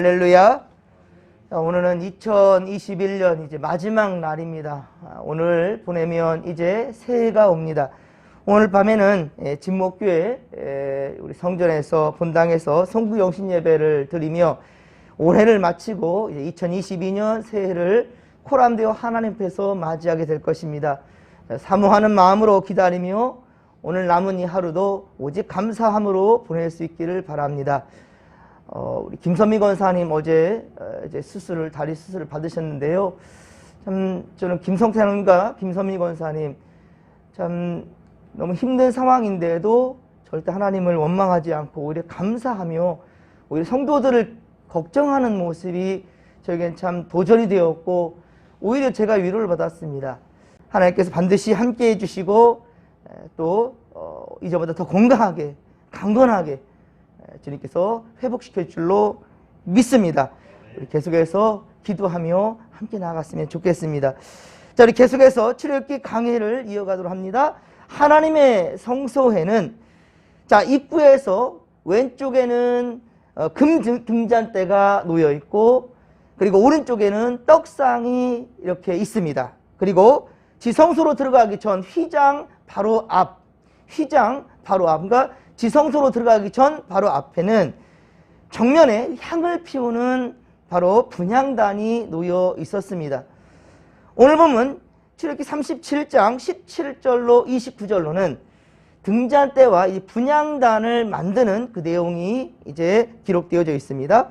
할렐루야. 오늘은 2021년 이제 마지막 날입니다. 오늘 보내면 이제 새해가 옵니다. 오늘 밤에는 진목교회 우리 성전에서 본당에서 성구영신 예배를 드리며 올해를 마치고 이제 2022년 새해를 코람되어 하나님 앞에서 맞이하게 될 것입니다. 사모하는 마음으로 기다리며 오늘 남은 이 하루도 오직 감사함으로 보낼 수 있기를 바랍니다. 우리 김선미 권사님 어제 이제 다리 수술을 받으셨는데요. 참 저는 김성태님과 김선미 권사님 참 너무 힘든 상황인데도 절대 하나님을 원망하지 않고 오히려 감사하며 오히려 성도들을 걱정하는 모습이 저에겐 참 도전이 되었고 오히려 제가 위로를 받았습니다. 하나님께서 반드시 함께 해주시고 또 이제보다 더 건강하게 강건하게 주님께서 회복시킬 줄로 믿습니다. 우리 계속해서 기도하며 함께 나아갔으면 좋겠습니다. 자, 우리 계속해서 출애굽기 강해를 이어가도록 합니다. 하나님의 성소에는 자, 입구에서 왼쪽에는 등잔대가 놓여 있고 그리고 오른쪽에는 떡상이 이렇게 있습니다. 그리고 지성소로 들어가기 전 휘장 바로 앞, 그러니까 지성소로 들어가기 전 바로 앞에는 정면에 향을 피우는 바로 분향단이 놓여 있었습니다. 오늘 보면 출애굽기 37장 17절로 29절로는 등잔대와 이 분향단을 만드는 그 내용이 이제 기록되어져 있습니다.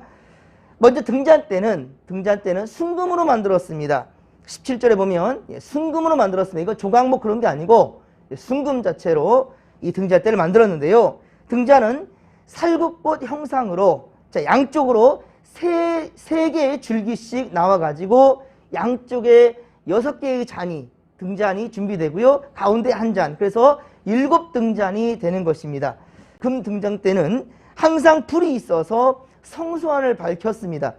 먼저 등잔대는 순금으로 만들었습니다. 17절에 보면 순금으로 만들었습니다. 이거 조각목 그런 게 아니고 순금 자체로 이 등잔대를 만들었는데요. 등잔은 살구꽃 형상으로 자, 양쪽으로 세 개의 줄기씩 나와가지고 양쪽에 6개의 등잔이 준비되고요. 가운데 한 잔, 그래서 7등잔이 되는 것입니다. 금 등잔대는 항상 불이 있어서 성소 안을 밝혔습니다.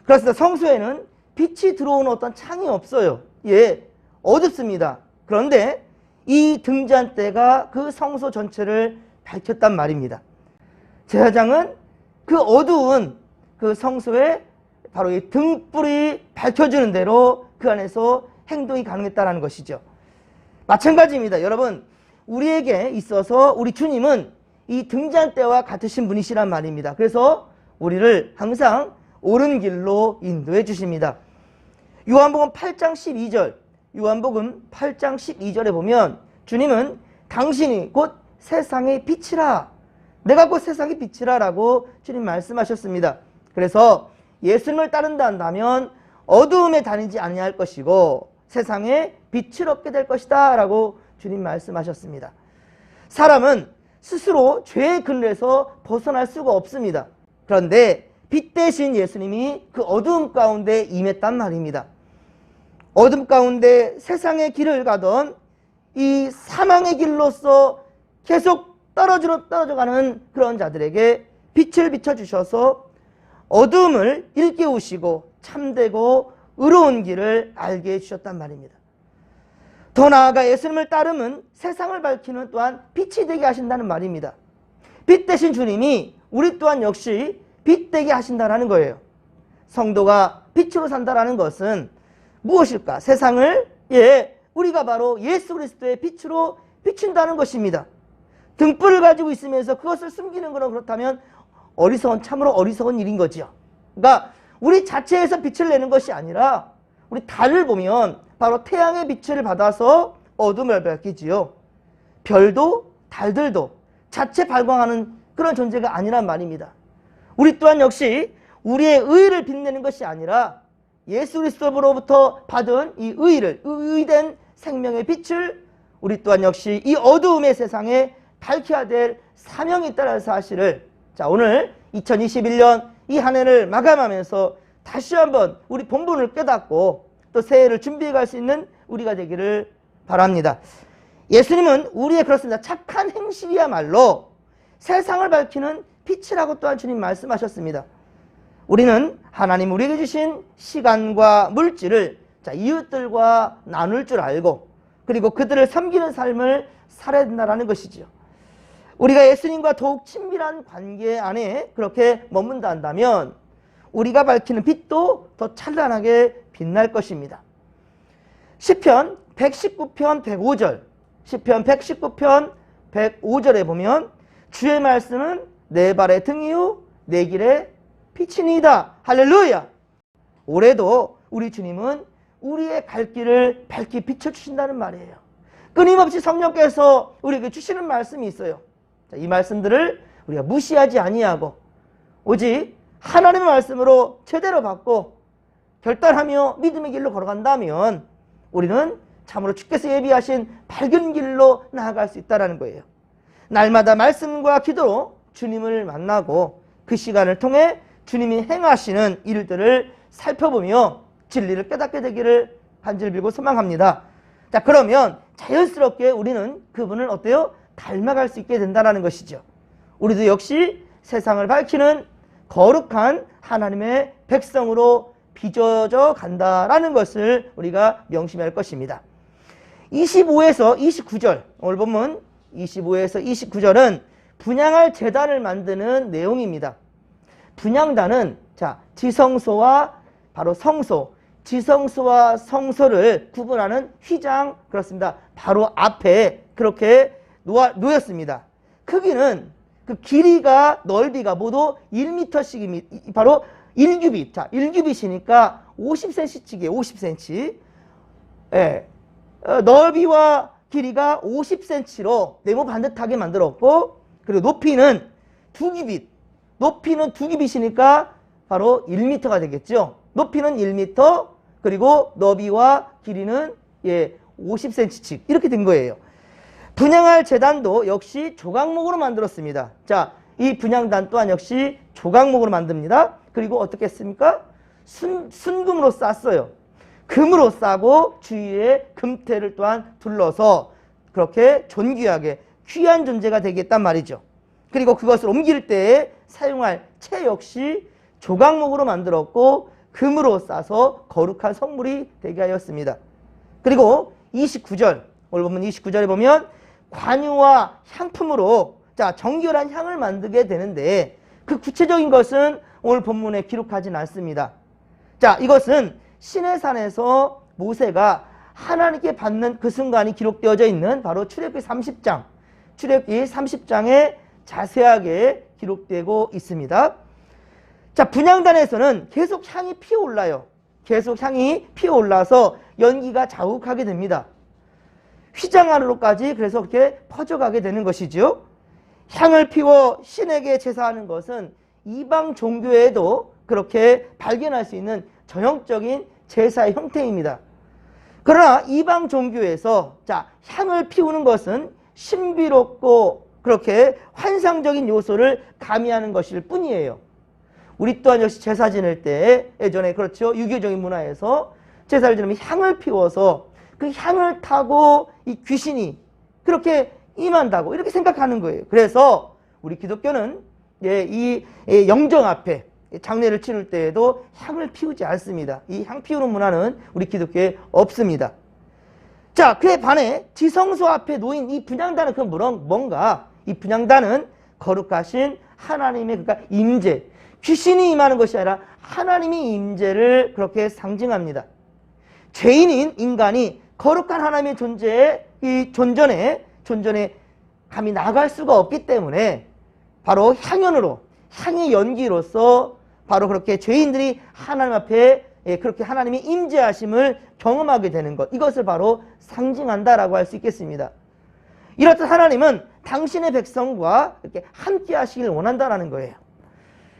그렇습니다. 성소에는 빛이 들어오는 어떤 창이 없어요. 어둡습니다. 그런데 이 등잔대가 그 성소 전체를 밝혔단 말입니다. 제사장은 그 어두운 그 성소에 바로 이 등불이 밝혀주는 대로 그 안에서 행동이 가능했다는 것이죠. 마찬가지입니다. 여러분, 우리에게 있어서 우리 주님은 이 등잔대와 같으신 분이시란 말입니다. 그래서 우리를 항상 옳은 길로 인도해 주십니다. 요한복음 8장 12절에 보면 주님은 당신이 곧 세상의 빛이라, 내가 곧 세상의 빛이라 라고 주님 말씀하셨습니다. 그래서 예수님을 따른다 한다면 어두움에 다니지 아니할 것이고 세상에 빛을 얻게 될 것이다 라고 주님 말씀하셨습니다. 사람은 스스로 죄의 그늘에서 벗어날 수가 없습니다. 그런데 빛 대신 예수님이 그 어두움 가운데 임했단 말입니다. 어둠 가운데 세상의 길을 가던 이 사망의 길로서 계속 떨어져가는 그런 자들에게 빛을 비춰주셔서 어둠을 일깨우시고 참되고 의로운 길을 알게 해주셨단 말입니다. 더 나아가 예수님을 따르면 세상을 밝히는 또한 빛이 되게 하신다는 말입니다. 빛 대신 주님이 우리 또한 역시 빛 되게 하신다는 거예요. 성도가 빛으로 산다는 것은 무엇일까? 세상을 우리가 바로 예수 그리스도의 빛으로 비춘다는 것입니다. 등불을 가지고 있으면서 그것을 숨기는 거는 그렇다면 참으로 어리석은 일인 거지요. 그러니까 우리 자체에서 빛을 내는 것이 아니라 우리 달을 보면 바로 태양의 빛을 받아서 어둠을 밝히지요. 별도 달들도 자체 발광하는 그런 존재가 아니란 말입니다. 우리 또한 역시 우리의 의를 빛내는 것이 아니라 예수 그리스도로부터 받은 이 의된 생명의 빛을 우리 또한 역시 이 어두움의 세상에 밝혀야 될 사명이 있다는 사실을 자, 오늘 2021년 이 한 해를 마감하면서 다시 한번 우리 본분을 깨닫고 또 새해를 준비해 갈 수 있는 우리가 되기를 바랍니다. 예수님은 우리의 그렇습니다. 착한 행실이야말로 세상을 밝히는 빛이라고 또한 주님 말씀하셨습니다. 우리는 하나님 우리에게 주신 시간과 물질을 이웃들과 나눌 줄 알고 그리고 그들을 섬기는 삶을 살아야 된다는 것이지요. 우리가 예수님과 더욱 친밀한 관계 안에 그렇게 머문다 한다면 우리가 밝히는 빛도 더 찬란하게 빛날 것입니다. 시편 119편 105절, 시편 119편 105절에 보면 주의 말씀은 내 발의 등이요 내 길의 빛이니이다. 할렐루야. 올해도 우리 주님은 우리의 갈 길을 밝게 비춰주신다는 말이에요. 끊임없이 성령께서 우리에게 주시는 말씀이 있어요. 자, 이 말씀들을 우리가 무시하지 아니하고 오직 하나님의 말씀으로 제대로 받고 결단하며 믿음의 길로 걸어간다면 우리는 참으로 주께서 예비하신 밝은 길로 나아갈 수 있다는 거예요. 날마다 말씀과 기도로 주님을 만나고 그 시간을 통해 주님이 행하시는 일들을 살펴보며 진리를 깨닫게 되기를 간절히 빌고 소망합니다. 자, 그러면 자연스럽게 우리는 그분을 어때요? 닮아갈 수 있게 된다는 것이죠. 우리도 역시 세상을 밝히는 거룩한 하나님의 백성으로 빚어져 간다라는 것을 우리가 명심해야 할 것입니다. 25에서 29절, 오늘 본문 25에서 29절은 분향할 제단을 만드는 내용입니다. 분향단은 자, 지성소와 바로 성소, 지성소와 성소를 구분하는 휘장, 그렇습니다. 바로 앞에 그렇게 놓였습니다. 크기는 그 길이가 넓이가 모두 1m씩입니다. 바로 1규빗. 자, 1규빗이니까 50cm씩이에요. 50cm. 예. 넓이와 길이가 50cm로 네모 반듯하게 만들었고, 그리고 높이는 2규빗. 높이는 2규빗이니까 바로 1m가 되겠죠. 높이는 1m, 그리고 너비와 길이는 50cm씩 이렇게 된 거예요. 분향할 제단도 역시 조각목으로 만들었습니다. 자, 이 분향단 또한 역시 조각목으로 만듭니다. 그리고 어떻게 했습니까? 순금으로 쌌어요. 금으로 싸고 주위에 금태를 또한 둘러서 그렇게 존귀하게 귀한 존재가 되겠단 말이죠. 그리고 그것을 옮길 때에 사용할 채 역시 조각목으로 만들었고 금으로 싸서 거룩한 성물이 되게 하였습니다. 그리고 29절, 오늘 보면 29절에 보면 관유와 향품으로 자, 정결한 향을 만들게 되는데 그 구체적인 것은 오늘 본문에 기록하진 않습니다. 자, 이것은 시내산에서 모세가 하나님께 받는 그 순간이 기록되어져 있는 바로 출애굽기 30장, 출애굽기 30장에 자세하게 기록되고 있습니다. 자, 분향단에서는 계속 향이 피어올라요. 계속 향이 피어올라서 연기가 자욱하게 됩니다. 휘장 안으로까지 그래서 그렇게 퍼져가게 되는 것이죠. 향을 피워 신에게 제사하는 것은 이방 종교에도 그렇게 발견할 수 있는 전형적인 제사의 형태입니다. 그러나 이방 종교에서 자, 향을 피우는 것은 신비롭고 그렇게 환상적인 요소를 가미하는 것일 뿐이에요. 우리 또한 역시 제사 지낼 때 예전에 그렇죠. 유교적인 문화에서 제사를 지내면 향을 피워서 그 향을 타고 이 귀신이 그렇게 임한다고 이렇게 생각하는 거예요. 그래서 우리 기독교는 이 영정 앞에 장례를 치를 때에도 향을 피우지 않습니다. 이 향 피우는 문화는 우리 기독교에 없습니다. 자, 그에 반해 지성소 앞에 놓인 이 분향단은 그 뭔가 이 분향단은 거룩하신 하나님의 그러니까 임재, 귀신이 임하는 것이 아니라 하나님의 임재를 그렇게 상징합니다. 죄인인 인간이 거룩한 하나님의 존재에 이 존전에 감히 나갈 수가 없기 때문에 바로 향연으로 향의 연기로서 바로 그렇게 죄인들이 하나님 앞에 그렇게 하나님의 임재하심을 경험하게 되는 것, 이것을 바로 상징한다라고 할 수 있겠습니다. 이렇듯 하나님은 당신의 백성과 이렇게 함께 하시길 원한다라는 거예요.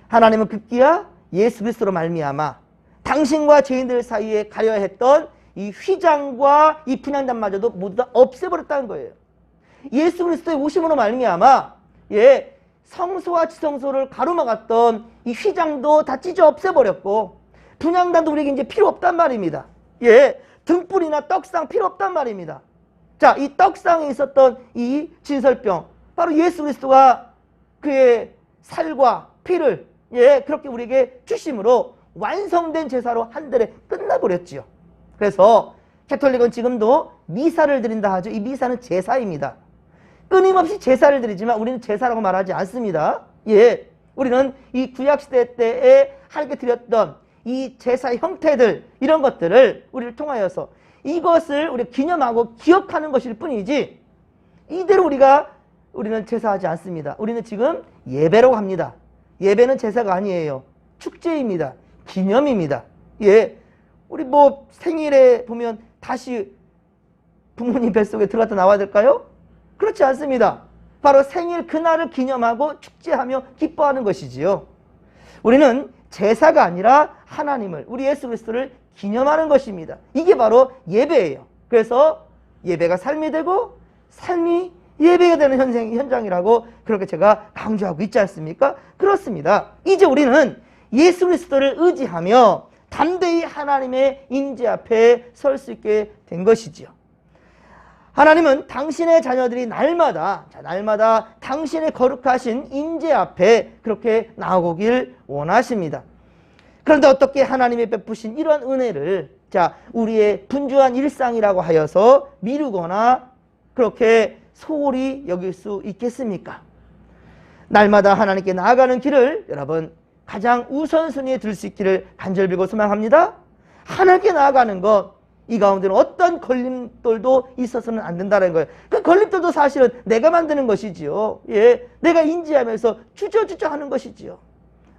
하나님은 급기야 예수 그리스도로 말미암아 당신과 죄인들 사이에 가려야 했던 이 휘장과 이 분향단마저도 모두 다 없애버렸다는 거예요. 예수 그리스도의 오심으로 말미암아 성소와 지성소를 가로막았던 이 휘장도 다 찢어 없애버렸고 분향단도 우리에게 이제 필요 없단 말입니다. 등불이나 떡상 필요 없단 말입니다. 자, 이 떡상에 있었던 이 진설병, 바로 예수 그리스도가 그의 살과 피를 그렇게 우리에게 주심으로 완성된 제사로 한 달에 끝나버렸지요. 그래서 캐톨릭은 지금도 미사를 드린다 하죠. 이 미사는 제사입니다. 끊임없이 제사를 드리지만 우리는 제사라고 말하지 않습니다. 우리는 이 구약시대 때의 하나님께 드렸던 이 제사의 형태들, 이런 것들을 우리를 통하여서 이것을 우리가 기념하고 기억하는 것일 뿐이지, 이대로 우리는 제사하지 않습니다. 우리는 지금 예배로 합니다. 예배는 제사가 아니에요. 축제입니다. 기념입니다. 예. 우리 생일에 보면 다시 부모님 뱃속에 들어갔다 나와야 될까요? 그렇지 않습니다. 바로 생일 그날을 기념하고 축제하며 기뻐하는 것이지요. 우리는 제사가 아니라 하나님을, 우리 예수 그리스도를 기념하는 것입니다. 이게 바로 예배예요. 그래서 예배가 삶이 되고 삶이 예배가 되는 현장이라고 그렇게 제가 강조하고 있지 않습니까? 그렇습니다. 이제 우리는 예수 그리스도를 의지하며 담대히 하나님의 임재 앞에 설 수 있게 된 것이지요. 하나님은 당신의 자녀들이 날마다 당신의 거룩하신 임재 앞에 그렇게 나오길 원하십니다. 그런데 어떻게 하나님이 베푸신 이러한 은혜를 우리의 분주한 일상이라고 하여서 미루거나 그렇게 소홀히 여길 수 있겠습니까? 날마다 하나님께 나아가는 길을 여러분 가장 우선순위에 둘 수 있기를 간절히 빌고 소망합니다. 하나님께 나아가는 것, 이 가운데는 어떤 걸림돌도 있어서는 안 된다는 거예요. 그 걸림돌도 사실은 내가 만드는 것이지요. 예, 내가 인지하면서 주저주저 하는 것이지요.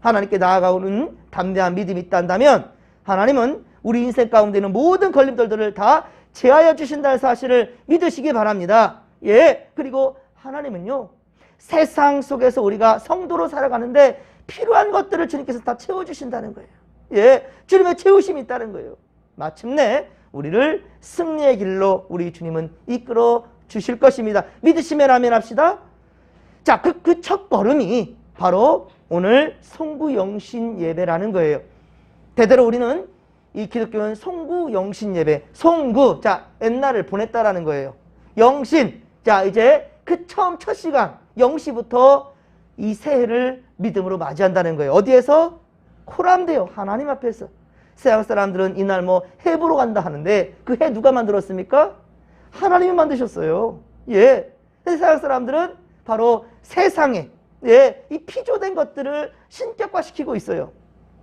하나님께 나아가는 담대한 믿음이 있다면 하나님은 우리 인생 가운데 있는 모든 걸림돌들을 다 제하여 주신다는 사실을 믿으시기 바랍니다. 예, 그리고 하나님은요, 세상 속에서 우리가 성도로 살아가는데 필요한 것들을 주님께서 다 채워주신다는 거예요. 예, 주님의 채우심이 있다는 거예요. 마침내 우리를 승리의 길로 우리 주님은 이끌어 주실 것입니다. 믿으시면 아멘 합시다. 자, 그 첫 걸음이 바로 오늘 송구영신 예배라는 거예요. 대대로 우리는 이 기독교는 송구영신 예배, 송구, 옛날을 보냈다라는 거예요. 영신, 이제 그 첫 시간 0시부터 이 새해를 믿음으로 맞이한다는 거예요. 어디에서? 코람데요. 하나님 앞에서. 서양 사람들은 이날 해 보러 간다 하는데 그 해 누가 만들었습니까? 하나님이 만드셨어요. 예. 서양 사람들은 바로 세상에 이 피조된 것들을 신격화시키고 있어요.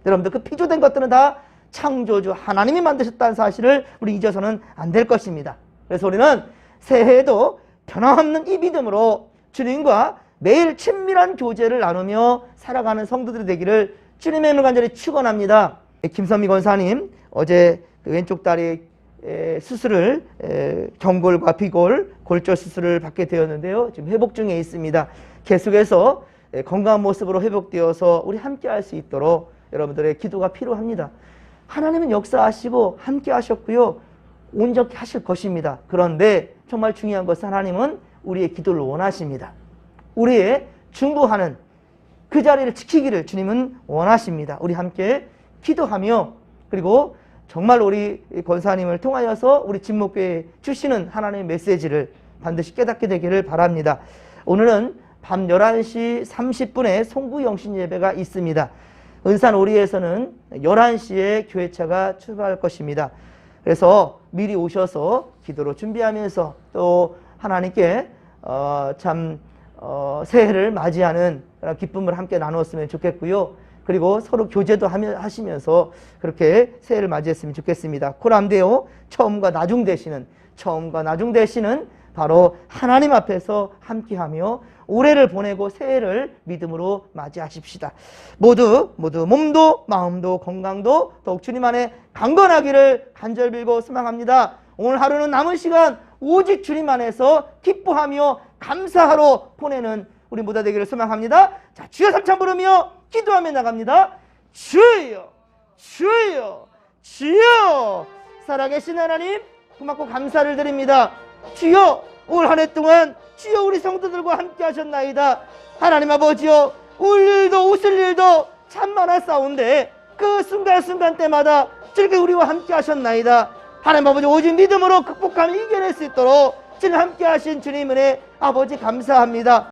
여러분들 그 피조된 것들은 다 창조주 하나님이 만드셨다는 사실을 우리 잊어서는 안 될 것입니다. 그래서 우리는 새해에도 변함없는 이 믿음으로 주님과 매일 친밀한 교제를 나누며 살아가는 성도들이 되기를 주님의 이름으로 간절히 축원합니다. 김선미 권사님 어제 왼쪽 다리 수술을 경골과 비골, 골절 수술을 받게 되었는데요. 지금 회복 중에 있습니다. 계속해서 건강한 모습으로 회복되어서 우리 함께 할 수 있도록 여러분들의 기도가 필요합니다. 하나님은 역사하시고 함께 하셨고요. 온전히 하실 것입니다. 그런데 정말 중요한 것은 하나님은 우리의 기도를 원하십니다. 우리의 중보하는 그 자리를 지키기를 주님은 원하십니다. 우리 함께 기도하며 그리고 정말 우리 권사님을 통하여서 우리 진목교회에 주시는 하나님의 메시지를 반드시 깨닫게 되기를 바랍니다. 오늘은 밤 11시 30분에 송구영신 예배가 있습니다. 은산 오리에서는 11시에 교회차가 출발할 것입니다. 그래서 미리 오셔서 기도로 준비하면서 또 하나님께 새해를 맞이하는 그런 기쁨을 함께 나누었으면 좋겠고요. 그리고 서로 교제도 하시면서 그렇게 새해를 맞이했으면 좋겠습니다. 코람데오 처음과 나중 되시는 바로 하나님 앞에서 함께하며 올해를 보내고 새해를 믿음으로 맞이하십시다. 모두 몸도 마음도 건강도 더욱 주님 안에 강건하기를 간절히 빌고 소망합니다. 오늘 하루는 남은 시간 오직 주님 안에서 기뻐하며 감사하러 보내는 우리 모두 되기를 소망합니다. 자, 주여 삼창 부르며 기도하며 나갑니다. 주여, 주여, 주여. 살아계신 하나님 고맙고 감사를 드립니다. 주여, 올 한 해 동안 주여 우리 성도들과 함께 하셨나이다. 하나님 아버지여, 울 일도 웃을 일도 참 많았사온데 그 순간순간 때마다 즐겁게 우리와 함께 하셨나이다. 하나님 아버지, 오직 믿음으로 극복하며 이겨낼 수 있도록 주님 함께 하신 주님 은혜 아버지 감사합니다.